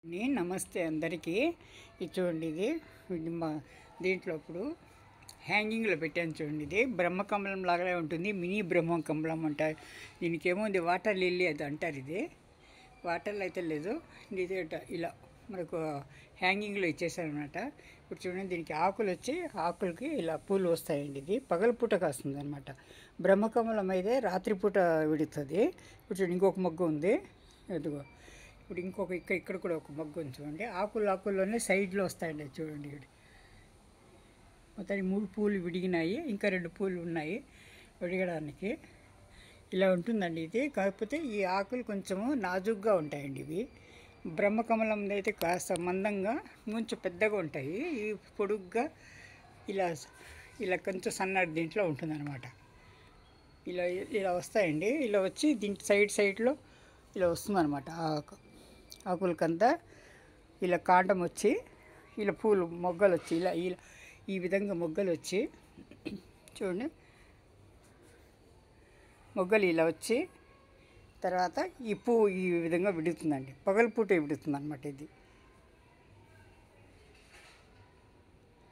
నమస్తే అందరికీ. ఇది చూడండి, ఇది మా దీంట్లో ఇప్పుడు హ్యాంగింగ్లో పెట్టాను చూడండి. ఇది బ్రహ్మకమలం లాగానే ఉంటుంది, మినీ బ్రహ్మకమలం అంటారు. దీనికి ఏముంది, వాటర్ లిల్లీ అది అంటారు. ఇది వాటర్లో అయితే లేదు, ఇది ఇలా మనకు హ్యాంగింగ్లో ఇచ్చేసారు అనమాట. ఇప్పుడు చూడండి, దీనికి ఆకులు వచ్చి ఆకులకి ఇలా పూలు వస్తాయండి. ఇది పగలపూట కాస్తుంది అనమాట. బ్రహ్మకమలం అయితే రాత్రిపూట విడుతుంది. ఇప్పుడు చూడండి, ఇంకొక మొగ్గు ఉంది, ఇదిగో. ఇప్పుడు ఇంకొక ఇక్కడ కూడా ఒక మొగ్గు ఉంది చూడండి. ఆకుల్లోనే సైడ్లో వస్తాయండి చూడండి. ఇక్కడ మొత్తానికి 3 పూలు విడిగినాయి, ఇంకా 2 పూలు ఉన్నాయి విడిగడానికి. ఇలా ఉంటుందండి ఇది. కాకపోతే ఈ ఆకులు కొంచెము నాజుగ్గా ఉంటాయండి. ఇవి బ్రహ్మకమలం అయితే కాస్త మందంగా కొంచెం పెద్దగా ఉంటాయి. ఈ పొడుగ్గా ఇలా ఇలా కొంచెం సన్నటి దీంట్లో ఉంటుందన్నమాట. ఇలా ఇలా వస్తాయండి. ఇలా వచ్చి దీంట్లో సైడ్లో ఇలా వస్తుందన్నమాట. ఆకులకంతా ఇలా కాండం వచ్చి ఇలా పూలు మొగ్గలు వచ్చి ఇలా ఇలా ఈ విధంగా మొగ్గలు వచ్చి చూడండి, మొగ్గలు ఇలా వచ్చి తర్వాత ఈ పువ్వు ఈ విధంగా విడుతుందండి. పగలపూట విడుతుంది అనమాట. ఇది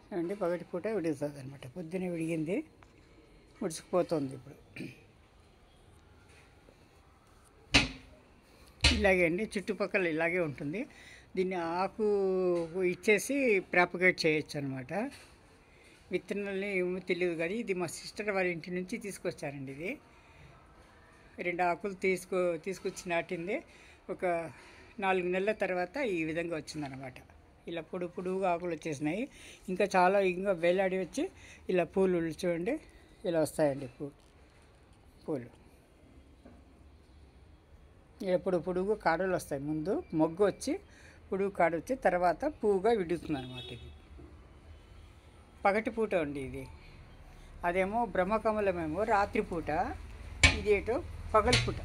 చూడండి, పగటిపూట విడుతుంది అనమాట. పొద్దునే విడిగింది, ముడుచుకుపోతుంది. ఇప్పుడు ఇలాగే అండి, చుట్టుపక్కల ఇలాగే ఉంటుంది. దీన్ని ఆకు ఇచ్చేసి ప్రాపగేట్ చేయొచ్చు అనమాట. విత్తనాలని ఏమో తెలియదు, కానీ ఇది మా సిస్టర్ వాళ్ళ ఇంటి నుంచి తీసుకొచ్చారండి. ఇది 2 ఆకులు తీసుకొచ్చి నాటింది. ఒక 4 నెలల తర్వాత ఈ విధంగా వచ్చిందనమాట. ఇలా పొడుగుగా ఆకులు వచ్చేసినాయి. ఇంకా చాలా ఇంకా వేలాడి వచ్చి ఇలా పూలు చూడండి, ఇలా వస్తాయండి పూలు. ఇలా పొడుగు కాడలు వస్తాయి. ముందు మొగ్గు వచ్చి పొడుగు కాడ వచ్చి తర్వాత పువ్వుగా విడుతుంది అనమాట. ఇది పగటిపూట అండి. ఇది అదేమో బ్రహ్మకమలమేమో రాత్రిపూట, ఇదేటో పగలపూట.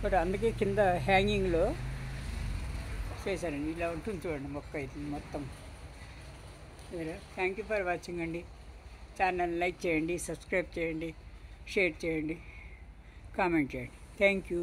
బట్ అందుకే కింద హ్యాంగింగ్లో చేశానండి. ఇలా ఉంటుంది చూడండి మొక్క. ఇది మొత్తం. థ్యాంక్ యూ ఫర్ వాచింగ్ అండి. ఛానల్ లైక్ చేయండి, సబ్స్క్రైబ్ చేయండి, షేర్ చేయండి, కామెంట్ చేయండి. Thank you.